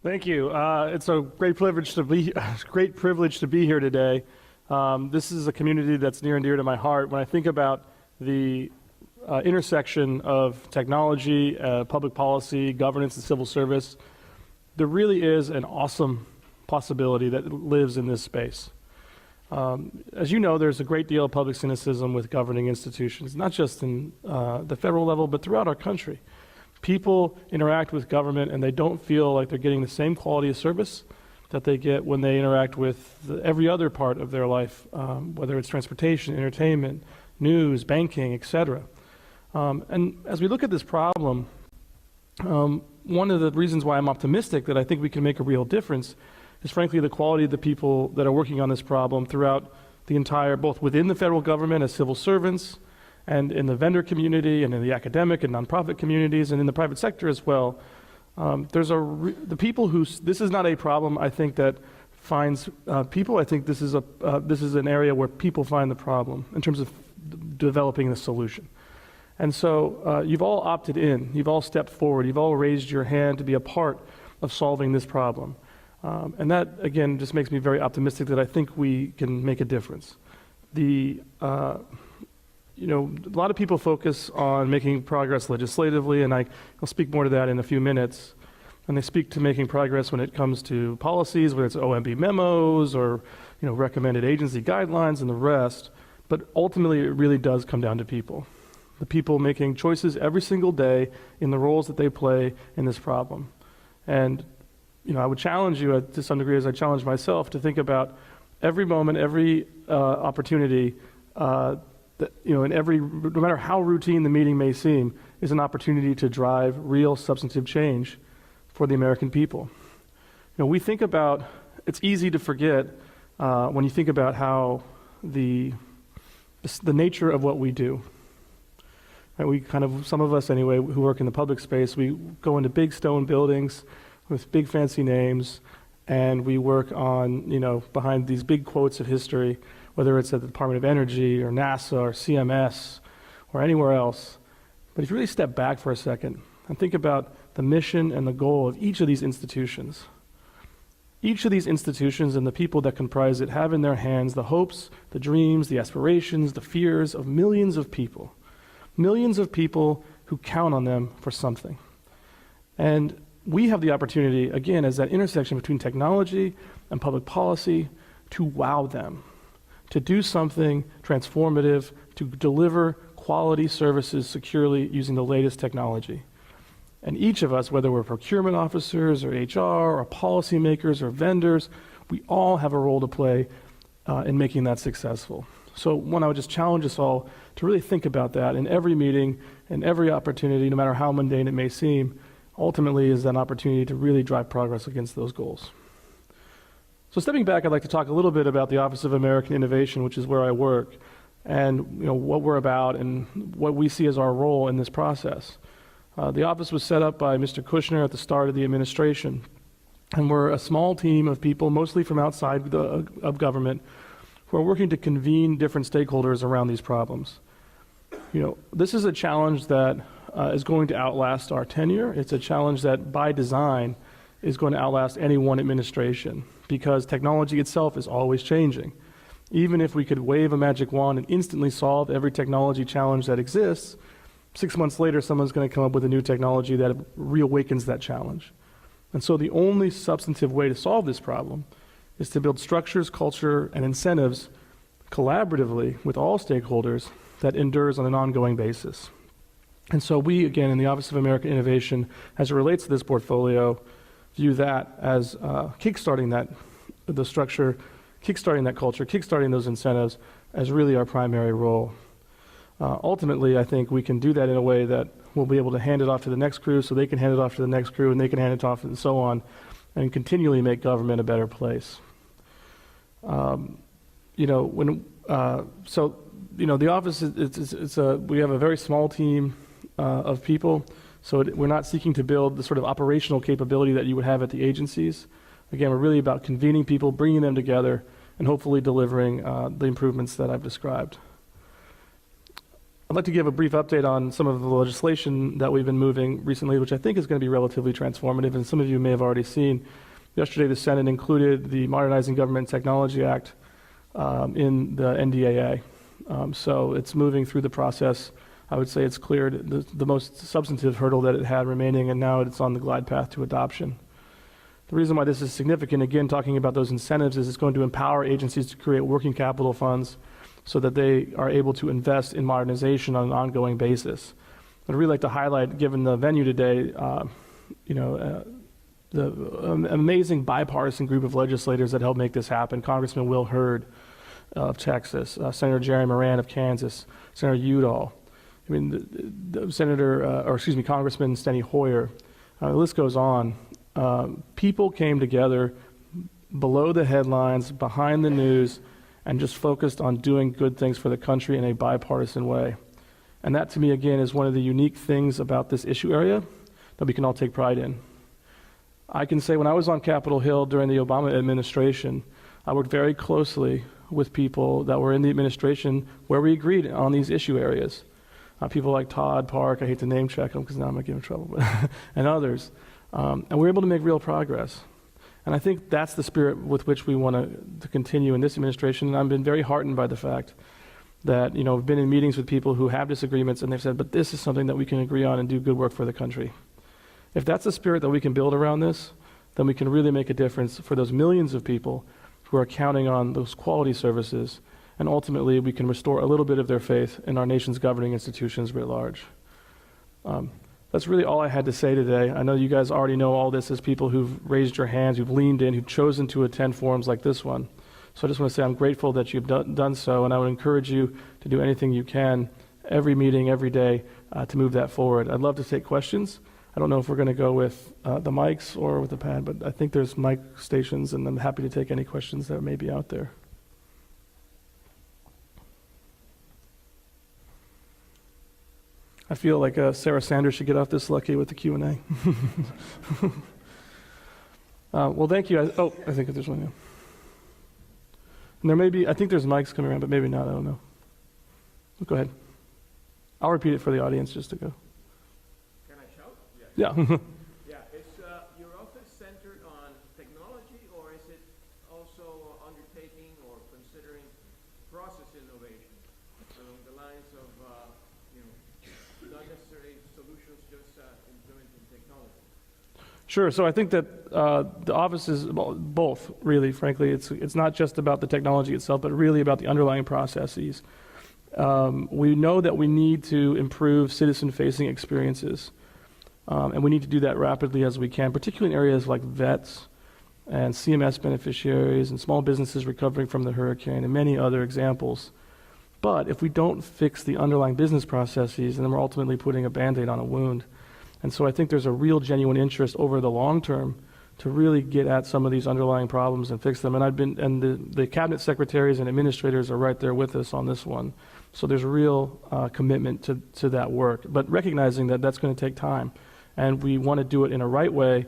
Thank you. It's a great privilege to be here today. This is a community that's near and dear to my heart. When I think about the intersection of technology, public policy, governance, and civil service, there really is an awesome possibility that lives in this space. As you know, there's a great deal of public cynicism with governing institutions, not just in the federal level, but throughout our country. People interact with government and they don't feel like they're getting the same quality of service that they get when they interact with every other part of their life, whether it's transportation, entertainment, news, banking, etc. And as we look at this problem, one of the reasons why I'm optimistic that I think we can make a real difference is frankly the quality of the people that are working on this problem throughout the entire, both within the federal government as civil servants, and in the vendor community, and in the academic and nonprofit communities, and in the private sector as well. The people who, this is not a problem, I think, that finds people. I think this is an area where people find the problem in terms of developing the solution. And so you've all opted in, you've all stepped forward, you've all raised your hand to be a part of solving this problem. And that, again, just makes me very optimistic that I think we can make a difference. A lot of people focus on making progress legislatively, and I'll speak more to that in a few minutes. And they speak to making progress when it comes to policies, whether it's OMB memos or recommended agency guidelines and the rest. But ultimately, it really does come down to people. The people making choices every single day in the roles that they play in this problem. And I would challenge you to some degree, as I challenge myself, to think about every moment, every opportunity no matter how routine the meeting may seem, is an opportunity to drive real substantive change for the American people. We think about, it's easy to forget when you think about how the nature of what we do. Right? We some of us anyway, who work in the public space, we go into big stone buildings with big fancy names, and we work on, behind these big quotes of history, whether it's at the Department of Energy or NASA or CMS or anywhere else. But if you really step back for a second and think about the mission and the goal of each of these institutions and the people that comprise it have in their hands the hopes, the dreams, the aspirations, the fears of millions of people who count on them for something. And we have the opportunity, again, as that intersection between technology and public policy, to wow them, to do something transformative, to deliver quality services securely using the latest technology. And each of us, whether we're procurement officers or HR or policymakers or vendors, we all have a role to play in making that successful. So I would just challenge us all to really think about that in every meeting and every opportunity, no matter how mundane it may seem, ultimately is an opportunity to really drive progress against those goals. So stepping back, I'd like to talk a little bit about the Office of American Innovation, which is where I work, and what we're about and what we see as our role in this process. The office was set up by Mr. Kushner at the start of the administration, and we're a small team of people, mostly from outside of government, who are working to convene different stakeholders around these problems. This is a challenge that is going to outlast our tenure. It's a challenge that, by design, is going to outlast any one administration, because technology itself is always changing. Even if we could wave a magic wand and instantly solve every technology challenge that exists, 6 months later someone's going to come up with a new technology that reawakens that challenge. And so the only substantive way to solve this problem is to build structures, culture, and incentives collaboratively with all stakeholders that endures on an ongoing basis. And so we, again, in the Office of American Innovation, as it relates to this portfolio, view that as kickstarting the structure, kickstarting that culture, kickstarting those incentives as really our primary role. Ultimately, I think we can do that in a way that we'll be able to hand it off to the next crew so they can hand it off to the next crew and they can hand it off and so on, and continually make government a better place. The office, we have a very small team of people. So we're not seeking to build the sort of operational capability that you would have at the agencies. Again, we're really about convening people, bringing them together, and hopefully delivering the improvements that I've described. I'd like to give a brief update on some of the legislation that we've been moving recently, which I think is going to be relatively transformative, and some of you may have already seen. Yesterday, the Senate included the Modernizing Government Technology Act in the NDAA. So it's moving through the process. I would say it's cleared the most substantive hurdle that it had remaining, and now it's on the glide path to adoption. The reason why this is significant, again, talking about those incentives, is it's going to empower agencies to create working capital funds so that they are able to invest in modernization on an ongoing basis. I'd really like to highlight, given the venue today, the amazing bipartisan group of legislators that helped make this happen. Congressman Will Hurd of Texas, Senator Jerry Moran of Kansas, Senator Udall, Congressman Steny Hoyer. The list goes on. People came together below the headlines, behind the news, and just focused on doing good things for the country in a bipartisan way. And that, to me, again, is one of the unique things about this issue area that we can all take pride in. I can say when I was on Capitol Hill during the Obama administration, I worked very closely with people that were in the administration where we agreed on these issue areas. People like Todd Park, I hate to name check them because now I'm going to get in trouble, but and others. And we were able to make real progress. And I think that's the spirit with which we want to continue in this administration. And I've been very heartened by the fact that, we've been in meetings with people who have disagreements and they've said, but this is something that we can agree on and do good work for the country. If that's the spirit that we can build around this, then we can really make a difference for those millions of people who are counting on those quality services. And ultimately, we can restore a little bit of their faith in our nation's governing institutions writ large. That's really all I had to say today. I know you guys already know all this as people who've raised your hands, who've leaned in, who've chosen to attend forums like this one. So I just want to say I'm grateful that you've done so, and I would encourage you to do anything you can, every meeting, every day, to move that forward. I'd love to take questions. I don't know if we're going to go with the mics or with the pad, but I think there's mic stations, and I'm happy to take any questions that may be out there. I feel like Sarah Sanders should get off this lucky with the Q&A. Well, thank you. I think there's one. Yeah. And there may be, I think there's mics coming around, but maybe not. I don't know. Go ahead. I'll repeat it for the audience just to go. Can I shout? Yeah. Yeah. Is your office centered on technology, or is it also undertaking or considering process innovation along the lines of not necessarily solutions, just implementing technology? Sure. So I think that the office is both, really, frankly. It's not just about the technology itself, but really about the underlying processes. We know that we need to improve citizen-facing experiences, and we need to do that rapidly as we can, particularly in areas like vets and CMS beneficiaries and small businesses recovering from the hurricane and many other examples. But if we don't fix the underlying business processes, then we're ultimately putting a Band-Aid on a wound. And so I think there's a real genuine interest over the long term to really get at some of these underlying problems and fix them. And the cabinet secretaries and administrators are right there with us on this one. So there's a real commitment to that work, but recognizing that that's going to take time. And we want to do it in a right way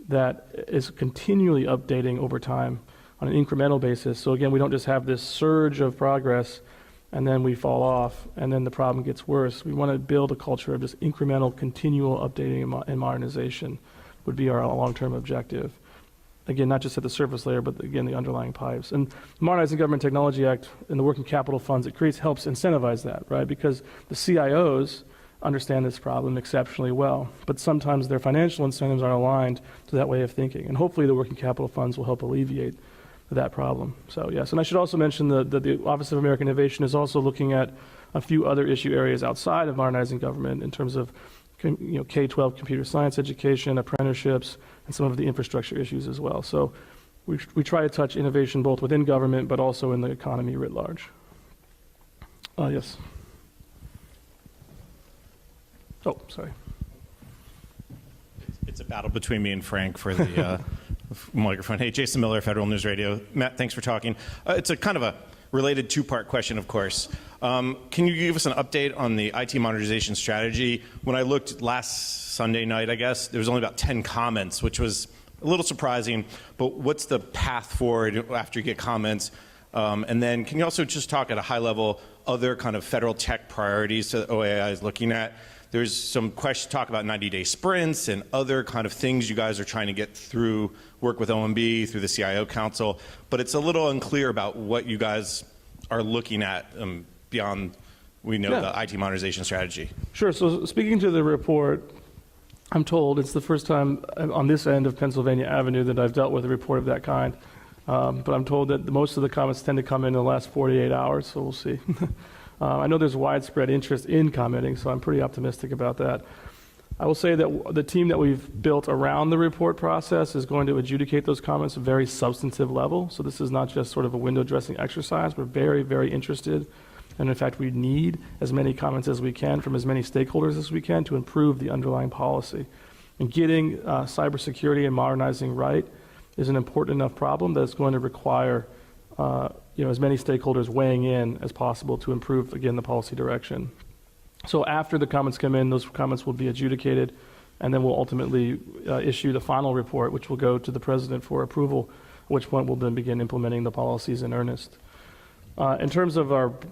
that is continually updating over time on an incremental basis. So again, we don't just have this surge of progress and then we fall off, and then the problem gets worse. We want to build a culture of just incremental, continual updating and modernization would be our long-term objective. Again, not just at the surface layer, but again, the underlying pipes. And the Modernizing Government Technology Act and the working capital funds it creates helps incentivize that, right? Because the CIOs understand this problem exceptionally well, but sometimes their financial incentives aren't aligned to that way of thinking. And hopefully the working capital funds will help alleviate that problem. So yes, and I should also mention that the Office of American Innovation is also looking at a few other issue areas outside of modernizing government in terms of K-12 computer science education, apprenticeships, and some of the infrastructure issues as well. So we try to touch innovation both within government but also in the economy writ large. Yes. Oh, sorry. It's a battle between me and Frank for the microphone. Hey, Jason Miller, Federal News Radio. Matt, thanks for talking. It's a kind of a related two-part question, of course. Can you give us an update on the IT modernization strategy? When I looked last Sunday night, I guess, there was only about 10 comments, which was a little surprising, but what's the path forward after you get comments? And then can you also just talk at a high level other kind of federal tech priorities that OAI is looking at. There's some talk about 90-day sprints and other kind of things you guys are trying to get through, work with OMB, through the CIO Council, but it's a little unclear about what you guys are looking at beyond, we know, the IT modernization strategy. Sure. So speaking to the report, I'm told it's the first time on this end of Pennsylvania Avenue that I've dealt with a report of that kind. But I'm told that most of the comments tend to come in the last 48 hours, so we'll see. I know there's widespread interest in commenting, so I'm pretty optimistic about that. I will say that the team that we've built around the report process is going to adjudicate those comments at a very substantive level. So this is not just sort of a window dressing exercise. We're very, very interested. And in fact, we need as many comments as we can from as many stakeholders as we can to improve the underlying policy. And getting cybersecurity and modernizing right is an important enough problem that it's going to require as many stakeholders weighing in as possible to improve, again, the policy direction. So after the comments come in, those comments will be adjudicated, and then we'll ultimately issue the final report, which will go to the president for approval, at which point we'll then begin implementing the policies in earnest. In terms of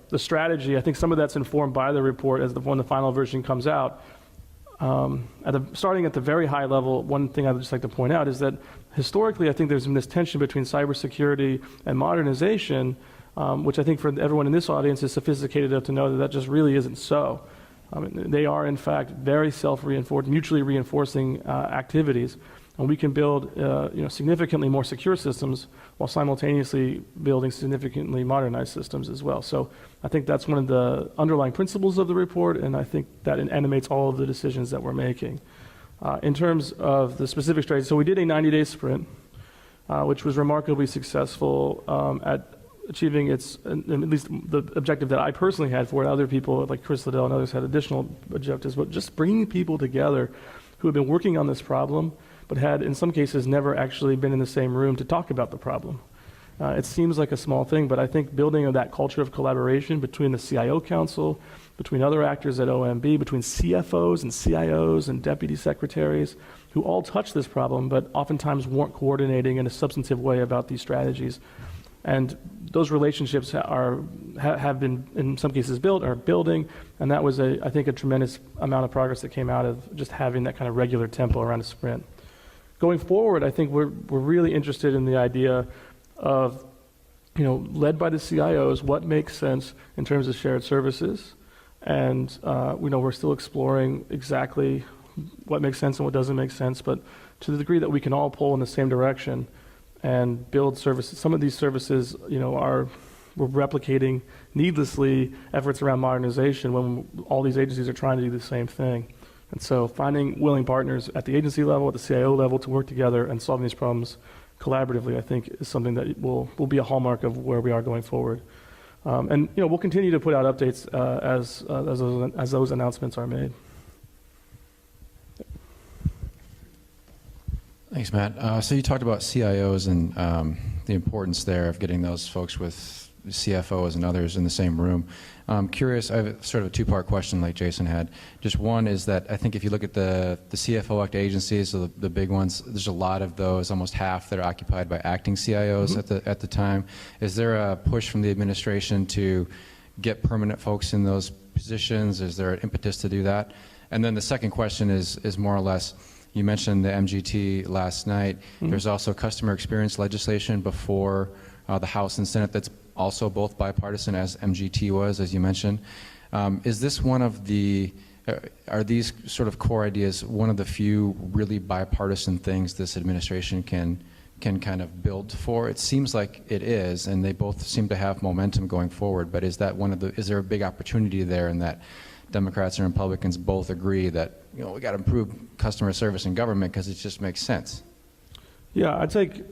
the strategy, I think some of that's informed by the report as when the final version comes out. Starting at the very high level, one thing I would just like to point out is that historically, I think there's been this tension between cybersecurity and modernization, which I think for everyone in this audience is sophisticated enough to know that that just really isn't so. They are, in fact, very self-reinforcing, mutually reinforcing activities, and we can build significantly more secure systems while simultaneously building significantly modernized systems as well. So I think that's one of the underlying principles of the report, and I think that animates all of the decisions that we're making. In terms of the specific strategy, so we did a 90-day sprint, which was remarkably successful at achieving at least the objective that I personally had for it. Other people like Chris Liddell and others had additional objectives, but just bringing people together who have been working on this problem, but had in some cases never actually been in the same room to talk about the problem. It seems like a small thing, but I think building that culture of collaboration between the CIO Council, between other actors at OMB, between CFOs and CIOs and deputy secretaries, who all touch this problem, but oftentimes weren't coordinating in a substantive way about these strategies. And those relationships have been, in some cases, are building, and that was, I think, a tremendous amount of progress that came out of just having that kind of regular tempo around a sprint. Going forward, I think we're really interested in the idea of, led by the CIOs, what makes sense in terms of shared services, and we're still exploring exactly what makes sense and what doesn't make sense, but to the degree that we can all pull in the same direction and build services. Some of these services, we're replicating needlessly efforts around modernization when all these agencies are trying to do the same thing. And so finding willing partners at the agency level, at the CIO level to work together and solving these problems collaboratively, I think, is something that will be a hallmark of where we are going forward. And we'll continue to put out updates as those announcements are made. Thanks, Matt. So you talked about CIOs and the importance there of getting those folks with CFOs and others in the same room. I'm curious, I have sort of a two-part question like Jason had. Just one is that I think if you look at the CFO act agencies, so the big ones, there's a lot of those, almost half that are occupied by acting CIOs at the time. Is there a push from the administration to get permanent folks in those positions? Is there an impetus to do that? And then the second question is more or less, you mentioned the MGT last night. There's also customer experience legislation before the House and Senate that's also both bipartisan as MGT was, as you mentioned. Is this one of the, are these sort of core ideas one of the few really bipartisan things this administration can kind of build for? It seems like it is, and they both seem to have momentum going forward, but is that one of the, is there a big opportunity there in that Democrats and Republicans both agree that, we got to improve customer service in government because it just makes sense? Yeah, I think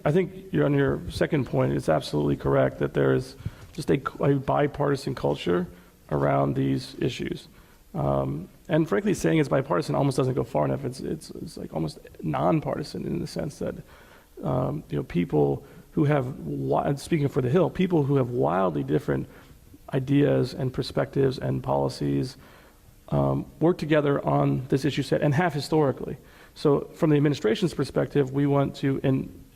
you're on your second point. It's absolutely correct that there is just a bipartisan culture around these issues. And frankly, saying it's bipartisan almost doesn't go far enough. It's like almost nonpartisan in the sense that people who have, speaking for the Hill, people who have wildly different ideas and perspectives and policies work together on this issue set and have historically. So from the administration's perspective, we want to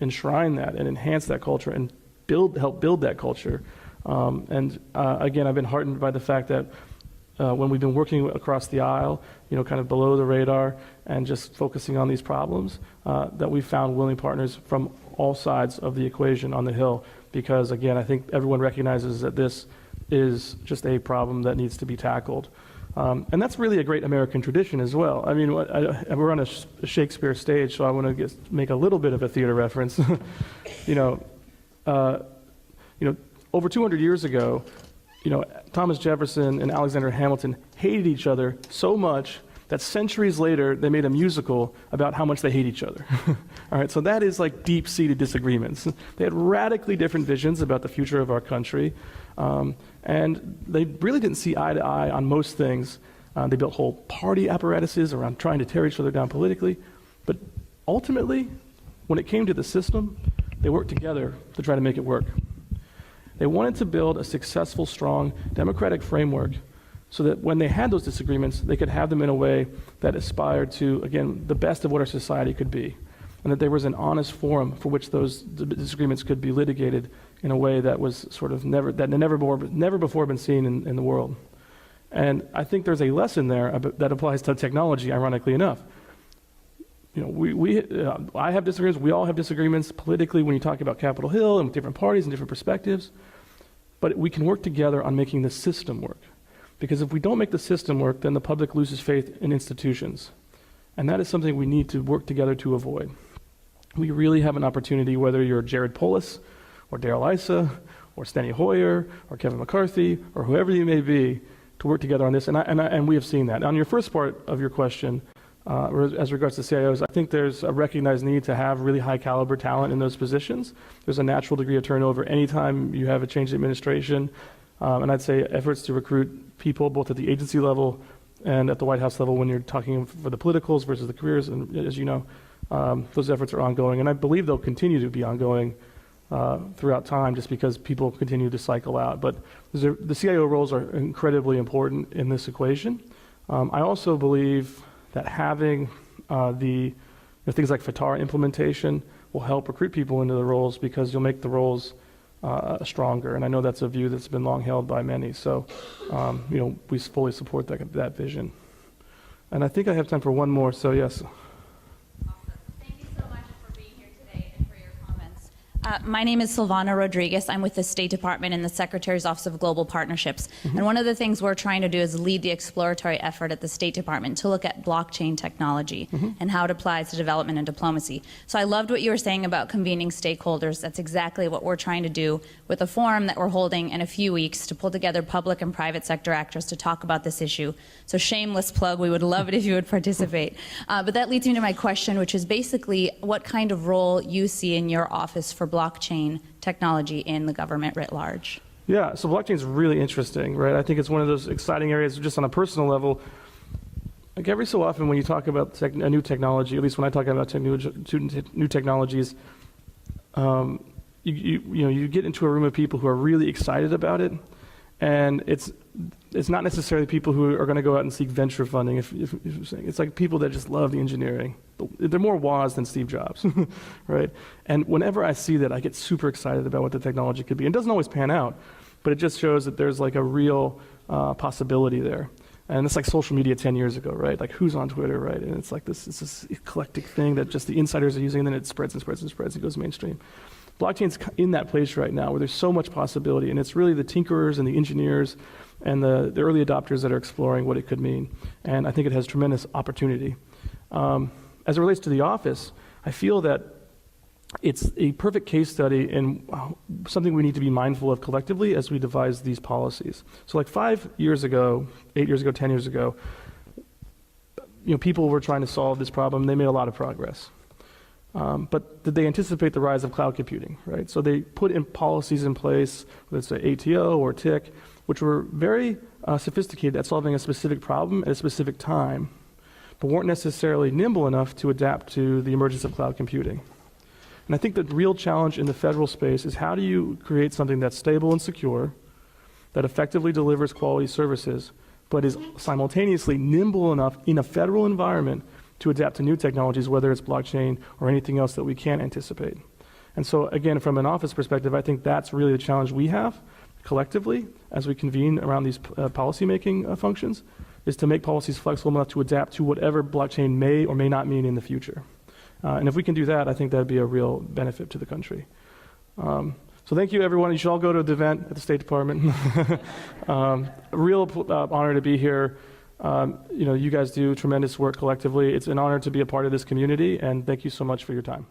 enshrine that and enhance that culture and help build that culture Again, I've been heartened by the fact that when we've been working across the aisle, kind of below the radar and just focusing on these problems, that we've found willing partners from all sides of the equation on the Hill. Because again, I think everyone recognizes that this is just a problem that needs to be tackled. And that's really a great American tradition as well. I mean, we're on a Shakespeare stage, so I want to make a little bit of a theater reference. Over 200 years ago, Thomas Jefferson and Alexander Hamilton hated each other so much that centuries later they made a musical about how much they hate each other. All right, so that is like deep-seated disagreements. They had radically different visions about the future of our country, and they really didn't see eye to eye on most things. They built whole party apparatuses around trying to tear each other down politically, but ultimately, when it came to the system, they worked together to try to make it work. They wanted to build a successful, strong, democratic framework so that when they had those disagreements, they could have them in a way that aspired to, again, the best of what our society could be, and that there was an honest forum for which those disagreements could be litigated in a way that was sort of never before been seen in the world. And I think there's a lesson there that applies to technology, ironically enough. I have disagreements, we all have disagreements politically when you talk about Capitol Hill and with different parties and different perspectives, but we can work together on making the system work. Because if we don't make the system work, then the public loses faith in institutions. And that is something we need to work together to avoid. We really have an opportunity, whether you're Jared Polis, or Darrell Issa, or Steny Hoyer, or Kevin McCarthy, or whoever you may be, to work together on this. And we have seen that. On your first part of your question, as regards to CIOs, I think there's a recognized need to have really high caliber talent in those positions. There's a natural degree of turnover anytime you have a change in administration. And I'd say efforts to recruit people both at the agency level and at the White House level when you're talking for the politicals versus the careers, and as you know, those efforts are ongoing. And I believe they'll continue to be ongoing throughout time just because people continue to cycle out. But the CIO roles are incredibly important in this equation. I also believe that having things like FITAR implementation will help recruit people into the roles because you'll make the roles stronger. And I know that's a view that's been long held by many. So, we fully support that vision. And I think I have time for one more, so yes. Thank you so much for being here today and for your comments. My name is Silvana Rodriguez. I'm with the State Department in the Secretary's Office of Global Partnerships. Mm-hmm. And one of the things we're trying to do is lead the exploratory effort at the State Department to look at blockchain technology mm-hmm. and how it applies to development and diplomacy. So I loved what you were saying about convening stakeholders. That's exactly what we're trying to do with a forum that we're holding in a few weeks to pull together public and private sector actors to talk about this issue. So shameless plug, we would love it if you would participate. But that leads me to my question, which is basically what kind of role you see in your office for blockchain technology in the government writ large. Yeah, so blockchain is really interesting, right? I think it's one of those exciting areas just on a personal level. Like every so often when you talk about a new technology, at least when I talk about new technologies, you get into a room of people who are really excited about it, and it's not necessarily people who are going to go out and seek venture funding. If you're saying it's like people that just love the engineering. They're more Woz than Steve Jobs, right? And whenever I see that, I get super excited about what the technology could be. It doesn't always pan out, but it just shows that there's like a real possibility there. And it's like social media 10 years ago, right? Like who's on Twitter, right? And it's like this eclectic thing that just the insiders are using, and then it spreads and spreads and spreads and goes mainstream. Blockchain's in that place right now where there's so much possibility, and it's really the tinkerers and the engineers and the early adopters that are exploring what it could mean. And I think it has tremendous opportunity. As it relates to the office, I feel that it's a perfect case study in something we need to be mindful of collectively as we devise these policies. So like 5 years ago, 8 years ago, 10 years ago, people were trying to solve this problem. They made a lot of progress. But did they anticipate the rise of cloud computing, right? So they put in policies in place, whether it's ATO or TIC, which were very sophisticated at solving a specific problem at a specific time, but weren't necessarily nimble enough to adapt to the emergence of cloud computing. And I think the real challenge in the federal space is how do you create something that's stable and secure, that effectively delivers quality services, but is simultaneously nimble enough in a federal environment to adapt to new technologies, whether it's blockchain or anything else that we can't anticipate. And so again, from an office perspective, I think that's really the challenge we have, collectively as we convene around these policy-making functions is to make policies flexible enough to adapt to whatever blockchain may or may not mean in the future. And if we can do that, I think that would be a real benefit to the country. So thank you, everyone. You should all go to the event at the State Department. A real honor to be here. You guys do tremendous work collectively. It's an honor to be a part of this community, and thank you so much for your time.